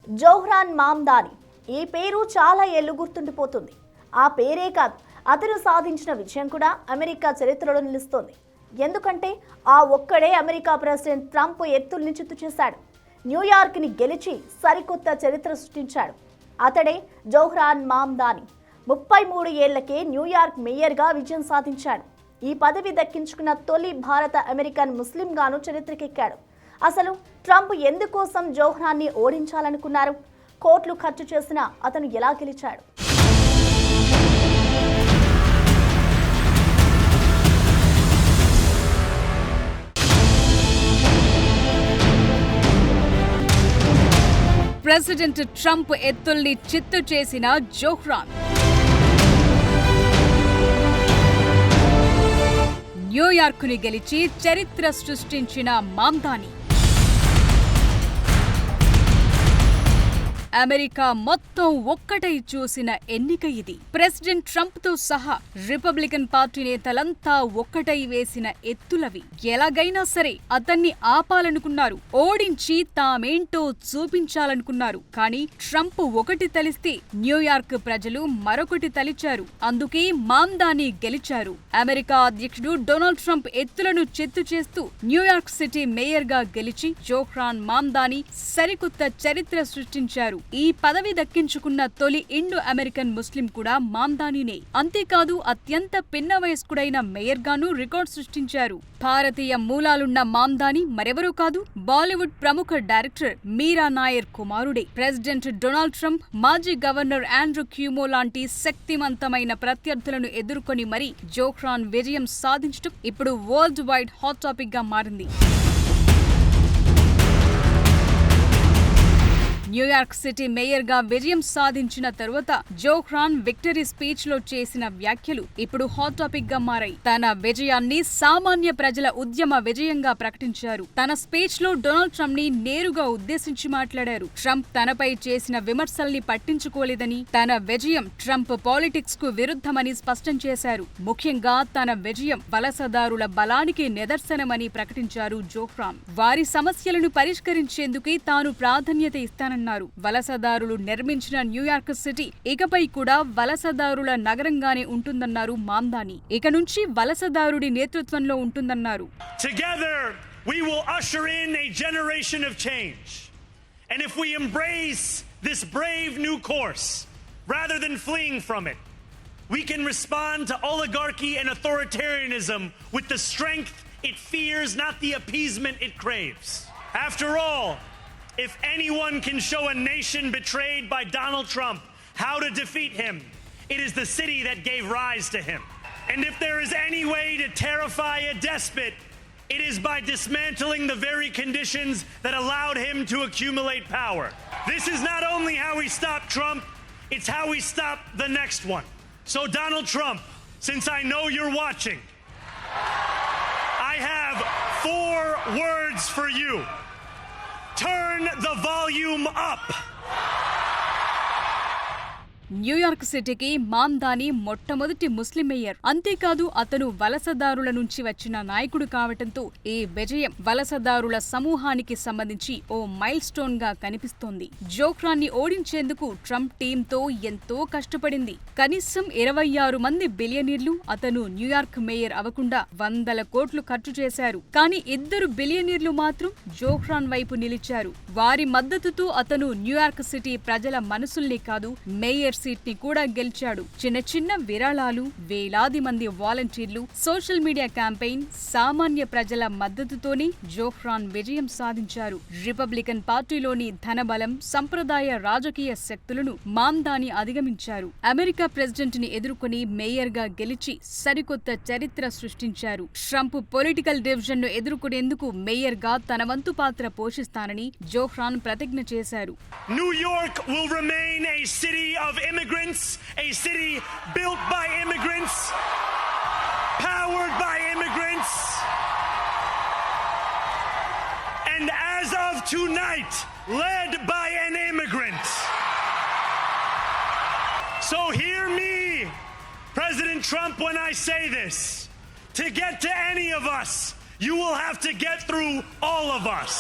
జోహ్రాన్ మామ్దాని. ఈ పేరు చాలా ఏళ్లు గుర్తుండిపోతుంది. ఆ పేరే కాదు, అతను సాధించిన విజయం కూడా అమెరికా చరిత్రలో నిలుస్తోంది. ఎందుకంటే ఆ ఒక్కడే అమెరికా ప్రెసిడెంట్ ట్రంప్ ఎత్తుల్ని చిత్తు చేశాడు. న్యూయార్క్ని గెలిచి సరికొత్త చరిత్ర సృష్టించాడు. అతడే జోహ్రాన్ మామ్దాని. 33 ఏళ్లకే న్యూయార్క్ మేయర్గా విజయం సాధించాడు. ఈ పదవి దక్కించుకున్న తొలి భారత అమెరికన్ ముస్లింగాను చరిత్రకెక్కాడు. అసలు ట్రంప్ ఎందుకోసం జోహ్రాన్ని ఓడించాలనుకున్నారు? కోట్లు ఖర్చు చేసిన అతను ఎలా గెలిచాడు? ప్రెసిడెంట్ ట్రంప్ ఎత్తుల్ని చిత్తు చేసిన జోహ్రాన్. న్యూయార్క్ని గెలిచి చరిత్ర సృష్టించిన మామ్దాని. అమెరికా మొత్తం ఒక్కటై చూసిన ఎన్నిక ఇది. ప్రెసిడెంట్ ట్రంప్ తో సహా రిపబ్లికన్ పార్టీ నేతలంతా ఒక్కటై వేసిన ఎత్తులవి. ఎలాగైనా సరే అతన్ని ఆపాలనుకున్నారు, ఓడించి తామేంటో చూపించాలనుకున్నారు. కానీ ట్రంప్ ఒకటి తలిస్తే న్యూయార్క్ ప్రజలు మరొకటి తలిచారు. అందుకే మామ్దాని గెలిచారు. అమెరికా అధ్యక్షుడు డొనాల్డ్ ట్రంప్ ఎత్తులను చిత్తు చేస్తూ న్యూయార్క్ సిటీ మేయర్ గా గెలిచి జోహ్రాన్ మామ్దాని సరికొత్త చరిత్ర సృష్టించారు. ఈ పదవి దక్కించుకున్న తొలి ఇండో అమెరికన్ ముస్లిం కూడా మామ్దానినే. అంతేకాదు అత్యంత పిన్న వయస్కుడైన మేయర్ గాను రికార్డ్ సృష్టించారు. భారతీయ మూలాలున్న మామ్దాని మరెవరూ కాదు, బాలీవుడ్ ప్రముఖ డైరెక్టర్ మీరా నాయర్ కుమారుడే. ప్రెసిడెంట్ డొనాల్డ్ ట్రంప్, మాజీ గవర్నర్ ఆండ్రూ క్యూమో లాంటి శక్తివంతమైన ప్రత్యర్థులను ఎదుర్కొని మరీ జోహ్రాన్ విజయం సాధించడం ఇప్పుడు వరల్డ్ వైడ్ హాట్ టాపిక్ గా మారింది. న్యూయార్క్ సిటీ మేయర్ గా విజయం సాధించిన తరువాత జోహ్రాన్ విక్టరీ స్పీచ్ లో చేసిన వ్యాఖ్యలు ఇప్పుడు హాట్ టాపిక్ గా మారాయి. తన విజయాన్ని సామాన్య ప్రజల ఉద్యమ విజయంగా ప్రకటించారు. తన స్పీచ్ లో డొనాల్డ్ ట్రంప్ ని నేరుగా ఉద్దేశించి మాట్లాడారు. ట్రంప్ తనపై చేసిన విమర్శల్ని పట్టించుకోలేదని, తన విజయం ట్రంప్ పాలిటిక్స్ కు విరుద్ధమని స్పష్టం చేశారు. ముఖ్యంగా తన విజయం వలసదారుల బలానికి నిదర్శనమని ప్రకటించారు జోహ్రాన్. వారి సమస్యలను పరిష్కరించేందుకే తాను ప్రాధాన్యత ఇస్తానని వలసదారులు నిర్మించిన న్యూయార్క్ సిటీ ఇకపై కూడా వలసదారుల నగరంగానే ఉంటుందన్నారు మామ్దాని. ఇక నుంచి వలసదారుడి నేతృత్వంలో ఉంటుందన్నారు. Together we will usher in a generation of change. And if we embrace this brave new course rather than fleeing from it, we can respond to oligarchy and authoritarianism with the strength it fears, not the appeasement it craves. After all, if anyone can show a nation betrayed by Donald Trump how to defeat him, it is the city that gave rise to him. And if there is any way to terrify a despot, it is by dismantling the very conditions that allowed him to accumulate power. This is not only how we stop Trump, it's how we stop the next one. So Donald Trump, since I know you're watching, I have 4 words for you. Turn the volume up. New York సిటీకి మామ్దాని మొట్టమొదటి ముస్లిం mayor. అంతేకాదు అతను వలసదారుల నుంచి వచ్చిన నాయకుడు కావటంతో ఈ విజయం వలసదారుల సమూహానికి సంబంధించి ఓ మైల్ స్టోన్ గా కనిపిస్తోంది. జోహ్రాన్ని ఓడించేందుకు ట్రంప్ టీంతో ఎంతో కష్టపడింది. కనీసం 26 మంది బిలియనీర్లు అతను న్యూయార్క్ మేయర్ అవ్వకుండా 100 కోట్లు ఖర్చు చేశారు. కానీ 2 బిలియనీర్లు మాత్రం జోహ్రాన్ వైపు నిలిచారు. వారి మద్దతుతో అతను న్యూయార్క్ సిటీ ప్రజల మనసుల్ని కాదు, మేయర్ సీట్ ని కూడా గెలిచాడు. చిన్న చిన్న విరాళాలు, వేలాది మంది వాలంటీర్లు, సోషల్ మీడియా క్యాంపెయిన్, సామాన్య ప్రజల మద్దతుతోనే జోహ్రాన్ విజయం సాధించారు. రిపబ్లికన్ పార్టీలోని ధనబలం, సంప్రదాయ రాజకీయ శక్తులను మామ్దాని అధిగమించారు. అమెరికా ప్రెసిడెంట్ ని ఎదుర్కొని మేయర్ గా గెలిచి సరికొత్త చరిత్ర సృష్టించారు. ట్రంప్ పొలిటికల్ డివిజన్ ను ఎదుర్కొనేందుకు మేయర్ గా తన వంతు పాత్ర పోషిస్తానని జోహ్రాన్ ప్రతిజ్ఞ చేశారు. New York will remain a city of immigrants, a city built by immigrants, powered by immigrants, and as of tonight, led by an immigrant. So hear me, President Trump, when I say this. To get to any of us, you will have to get through all of us.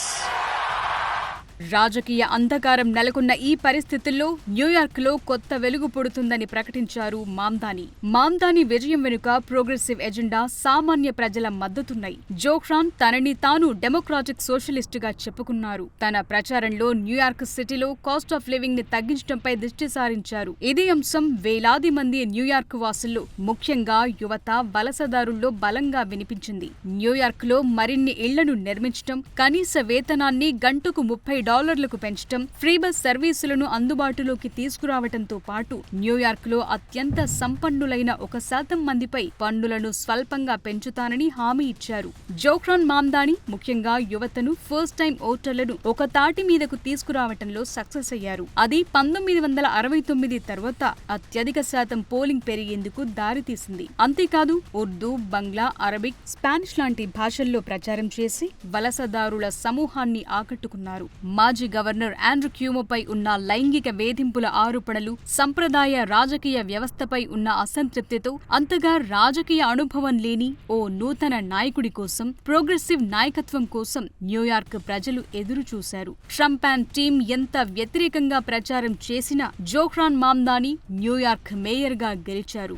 రాజకీయ అంధకారం నెలకొన్న ఈ పరిస్థితుల్లో న్యూయార్క్లో కొత్త వెలుగు పుడుతుందని ప్రకటించారు మామ్దాని. మామ్దాని విజయం వెనుక ప్రోగ్రెసివ్ ఎజెండా, సామాన్య ప్రజల మద్దతున్నాయి. జోహ్రాన్ తనని తాను డెమోక్రాటిక్ సోషలిస్టుగా చెప్పుకున్నారు. తన ప్రచారంలో న్యూయార్క్ సిటీలో కాస్ట్ ఆఫ్ లివింగ్ ని తగ్గించడంపై దృష్టి సారించారు. ఇదే అంశం వేలాది మంది న్యూయార్క్ వాసుల్లో, ముఖ్యంగా యువత, వలసదారుల్లో బలంగా వినిపించింది. న్యూయార్క్ లో మరిన్ని ఇళ్లను నిర్మించడం, కనీస వేతనాన్ని గంటకు $30 పెంచడం, ఫ్రీ బస్ సర్వీసులను అందుబాటులోకి తీసుకురావడంతో పాటు న్యూయార్క్ లో అత్యంత సంపన్నులైన 1% మందిపై పన్నులను స్వల్పంగా పెంచుతానని హామీ ఇచ్చారు. జోహ్రాన్ మామ్దాని ముఖ్యంగా యువతను, ఫస్ట్ టైం ఓటర్లను ఒక తాటి మీదకు తీసుకురావటంలో సక్సెస్ అయ్యారు. అది 1969 తర్వాత అత్యధిక శాతం పోలింగ్ పెరిగేందుకు దారితీసింది. అంతేకాదు ఉర్దూ, బంగ్లా, అరబిక్, స్పానిష్ లాంటి భాషల్లో ప్రచారం చేసి వలసదారుల సమూహాన్ని ఆకట్టుకున్నారు. మాజీ గవర్నర్ ఆండ్రూ క్యూమోపై ఉన్న లైంగిక వేధింపుల ఆరోపణలు, సంప్రదాయ రాజకీయ వ్యవస్థపై ఉన్న అసంతృప్తితో అంతగా రాజకీయ అనుభవం లేని ఓ నూతన నాయకుడి కోసం, ప్రోగ్రెసివ్ నాయకత్వం కోసం న్యూయార్క్ ప్రజలు ఎదురు చూశారు. ట్రంప్ అండ్ టీం ఎంత వ్యతిరేకంగా ప్రచారం చేసినా జోహ్రాన్ మామ్దాని న్యూయార్క్ మేయర్గా గెలిచారు.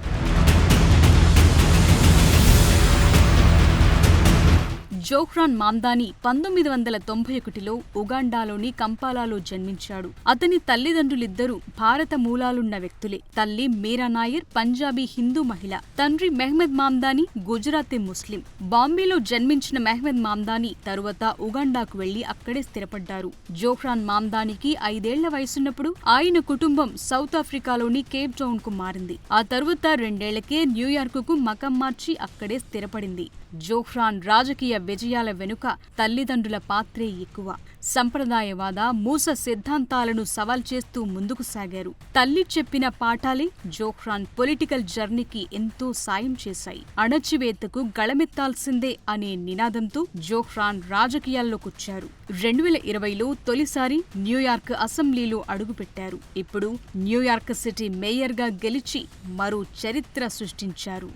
జోహ్రాన్ మామ్దాని 1991లో ఉగాండాలోని కంపాలాలో జన్మించాడు. అతని తల్లిదండ్రులిద్దరూ భారత మూలాలున్న వ్యక్తులే. తల్లి మీరా నాయర్ పంజాబీ హిందూ మహిళ, తండ్రి మెహ్మద్ మామ్దాని గుజరాతీ ముస్లిం. బాంబేలో జన్మించిన మెహ్మద్ మామ్దాని తరువాత ఉగాండాకు వెళ్లి అక్కడే స్థిరపడ్డారు. జోహ్రాన్ మామ్దానికి 5 ఏళ్ల వయసున్నప్పుడు ఆయన కుటుంబం సౌత్ ఆఫ్రికాలోని కేప్ టౌన్ కు మారింది. ఆ తరువాత 2 ఏళ్లకే న్యూయార్కుకు మకం మార్చి అక్కడే స్థిరపడింది. జోహ్రాన్ రాజకీయ విజయాల వెనుక తల్లిదండ్రుల పాత్రే ఎక్కువ. సంప్రదాయవాద, మూస సిద్ధాంతాలను సవాల్ చేస్తూ ముందుకు సాగారు. తల్లి చెప్పిన పాఠాలే జోహ్రాన్ పొలిటికల్ జర్నీకి ఎంతో సాయం చేశాయి. అణచివేతకు గళమెత్తాల్సిందే అనే నినాదంతో జోహ్రాన్ రాజకీయాల్లోకొచ్చారు. 2020లో తొలిసారి న్యూయార్క్ అసెంబ్లీలో అడుగుపెట్టారు. ఇప్పుడు న్యూయార్క్ సిటీ మేయర్గా గెలిచి మరో చరిత్ర సృష్టించారు.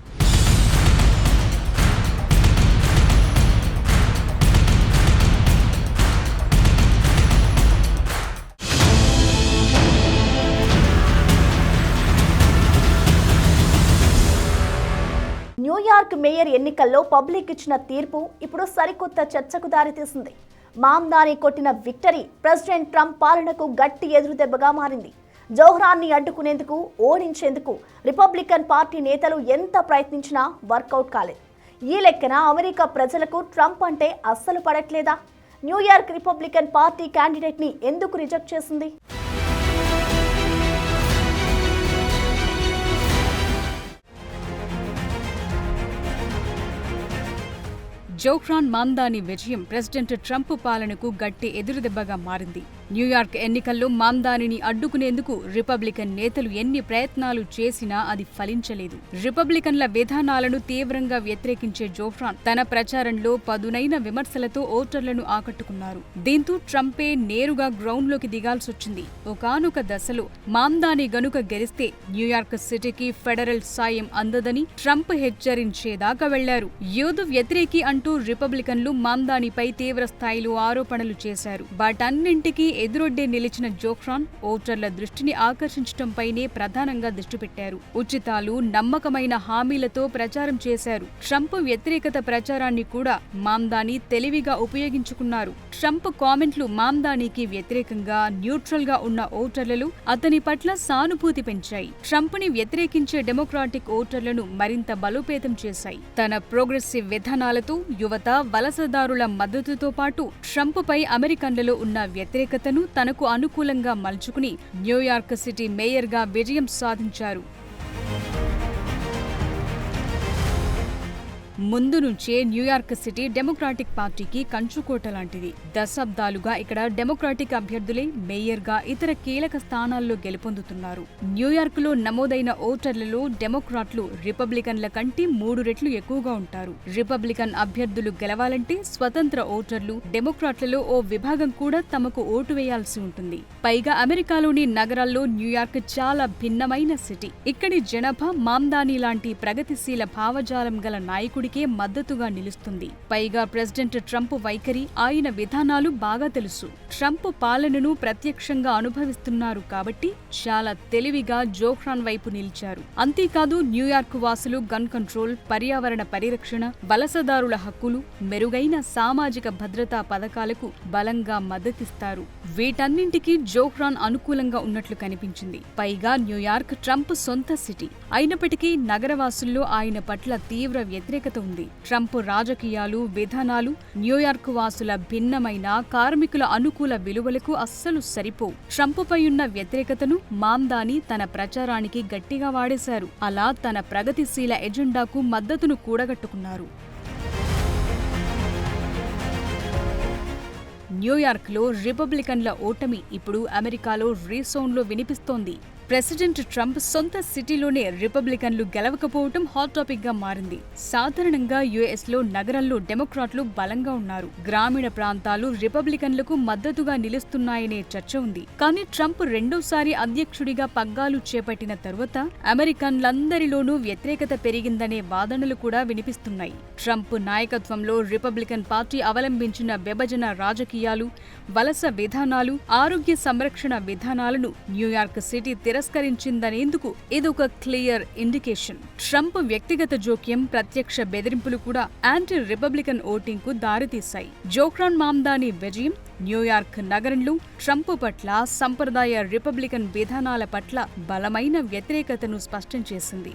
న్యూయార్క్ మేయర్ ఎన్నికల్లో పబ్లిక్ ఇచ్చిన తీర్పు ఇప్పుడు సరికొత్త చర్చకు దారితీసింది. మామ్దాని కొట్టిన విక్టరీ ప్రెసిడెంట్ ట్రంప్ పాలనకు గట్టి ఎదురుదెబ్బగా మారింది. జోహ్రాన్ని అడ్డుకునేందుకు, ఓడించేందుకు రిపబ్లికన్ పార్టీ నేతలు ఎంత ప్రయత్నించినా వర్కౌట్ కాలేదు. ఈ లెక్కన అమెరికా ప్రజలకు ట్రంప్ అంటే అస్సలు పడట్లేదా? న్యూయార్క్ రిపబ్లికన్ పార్టీ క్యాండిడేట్ ని ఎందుకు రిజెక్ట్ చేసింది? జోహ్రాన్ మామ్దాని విజయం ప్రెసిడెంట్ ట్రంప్ పాలనకు గట్టి ఎదురుదెబ్బగా మారింది. న్యూయార్క్ ఎన్నికల్లో మామ్దానిని అడ్డుకునేందుకు రిపబ్లికన్ నేతలు ఎన్ని ప్రయత్నాలు చేసినా అది ఫలించలేదు. రిపబ్లికన్ల విధానాలను తీవ్రంగా వ్యతిరేకించే జోహ్రాన్ తన ప్రచారంలో పదునైన విమర్శలతో ఓటర్లను ఆకట్టుకున్నారు. దీంతో ట్రంపే నేరుగా గ్రౌండ్లోకి దిగాల్సొచ్చింది. ఒకానొక దశలో మామ్దాని గనుక గెలిస్తే న్యూయార్క్ సిటీకి ఫెడరల్ సాయం అందదని ట్రంప్ హెచ్చరించేదాకా వెళ్లారు. యూదు వ్యతిరేకి అంటూ రిపబ్లికన్లు మామ్దానిపై తీవ్ర స్థాయిలో ఆరోపణలు చేశారు. వాటన్నింటికీ ఎదురొడ్డే నిలిచిన జోహ్రాన్ ఓటర్ల దృష్టిని ఆకర్షించడంపైనే ప్రధానంగా దృష్టి పెట్టారు. ఉచితాలు, నమ్మకమైన హామీలతో ప్రచారం చేశారు. ట్రంప్ వ్యతిరేకత ప్రచారాన్ని కూడా మామ్దాని తెలివిగా ఉపయోగించుకున్నారు. ట్రంప్ కామెంట్లు మామ్దానికి వ్యతిరేకంగా, న్యూట్రల్ గా ఉన్న ఓటర్లలో అతని పట్ల సానుభూతి పెంచాయి. ట్రంప్ ని వ్యతిరేకించే డెమోక్రాటిక్ ఓటర్లను మరింత బలోపేతం చేశాయి. తన ప్రోగ్రెసివ్ విధానాలతో యువత, వలసదారుల మద్దతుతో పాటు ట్రంప్ పై అమెరికన్లలో ఉన్న వ్యతిరేకతను తనకు అనుకూలంగా మలుచుకుని న్యూయార్క్ సిటీ మేయర్గా విజయం సాధించారు. ముందు నుంచే న్యూయార్క్ సిటీ డెమోక్రాటిక్ పార్టీకి కంచుకోట లాంటిది. దశాబ్దాలుగా ఇక్కడ డెమోక్రాటిక్ అభ్యర్థులే మేయర్గా, ఇతర కీలక స్థానాల్లో గెలుపొందుతున్నారు. న్యూయార్క్లో నమోదైన ఓటర్లలో డెమోక్రాట్లు రిపబ్లికన్ల కంటే 3 రెట్లు ఎక్కువగా ఉంటారు. రిపబ్లికన్ అభ్యర్థులు గెలవాలంటే స్వతంత్ర ఓటర్లు, డెమోక్రాట్లలో ఓ విభాగం కూడా తమకు ఓటు వేయాల్సి ఉంటుంది. పైగా అమెరికాలోని నగరాల్లో న్యూయార్క్ చాలా భిన్నమైన సిటీ. ఇక్కడి జనాభా మామ్దాని లాంటి ప్రగతిశీల భావజాలం గల నాయకుడి నాయకుడికే మద్దతుగా నిలుస్తుంది. పైగా ప్రెసిడెంట్ ట్రంప్ వైఖరి, ఆయన విధానాలు బాగా తెలుసు. ట్రంప్ పాలనను ప్రత్యక్షంగా అనుభవిస్తున్నారు కాబట్టి చాలా తెలివిగా జోహ్రాన్ వైపు నిలిచారు. అంతేకాదు న్యూయార్క్ వాసులు గన్ కంట్రోల్, పర్యావరణ పరిరక్షణ, వలసదారుల హక్కులు, మెరుగైన సామాజిక భద్రతా పథకాలకు బలంగా మద్దతిస్తారు. వీటన్నింటికీ జోహ్రాన్ అనుకూలంగా ఉన్నట్లు కనిపించింది. పైగా న్యూయార్క్ ట్రంప్ సొంత సిటీ అయినప్పటికీ నగరవాసుల్లో ఆయన పట్ల తీవ్ర వ్యతిరేకత ఉంది. ట్రంప్ రాజకీయాలు, విధానాలు న్యూయార్క్ వాసుల భిన్నమైన కార్మికుల అనుకూల విలువలకు అస్సలు సరిపోవు. ట్రంప్పై ఉన్న వ్యతిరేకతను మామ్దాని తన ప్రచారానికి గట్టిగా వాడేశారు. అలా తన ప్రగతిశీల ఎజెండాకు మద్దతును కూడగట్టుకున్నారు. న్యూయార్క్లో రిపబ్లికన్ల ఓటమి ఇప్పుడు అమెరికాలో రీసౌండ్లో వినిపిస్తోంది. ప్రెసిడెంట్ ట్రంప్ సొంత సిటీలోనే రిపబ్లికన్లు గెలవకపోవటం హాట్ టాపిక్ గా మారింది. సాధారణంగా యుఎస్లో నగరంలో డెమోక్రాట్లు బలంగా ఉన్నారు. గ్రామీణ ప్రాంతాలు రిపబ్లికన్లకు మద్దతుగా నిలుస్తున్నాయనే చర్చ ఉంది. కానీ ట్రంప్ రెండోసారి అధ్యక్షుడిగా పగ్గాలు చేపట్టిన తరువాత అమెరికన్లందరిలోనూ వ్యతిరేకత పెరిగిందనే వాదనలు కూడా వినిపిస్తున్నాయి. ట్రంప్ నాయకత్వంలో రిపబ్లికన్ పార్టీ అవలంబించిన విభజన రాజకీయాలు, వలస విధానాలు, ఆరోగ్య సంరక్షణ విధానాలను న్యూయార్క్ సిటీ తిరస్కరించిందనేందుకు ఇదొక క్లియర్ ఇండికేషన్. ట్రంప్ వ్యక్తిగత జోక్యం, ప్రత్యక్ష బెదిరింపులు కూడా యాంటీ రిపబ్లికన్ ఓటింగ్ కు దారితీశాయి. జోహ్రాన్ మామ్దాని విజయం న్యూయార్క్ నగరంలో ట్రంప్ పట్ల, సంప్రదాయ రిపబ్లికన్ విధానాల పట్ల బలమైన వ్యతిరేకతను స్పష్టం చేసింది.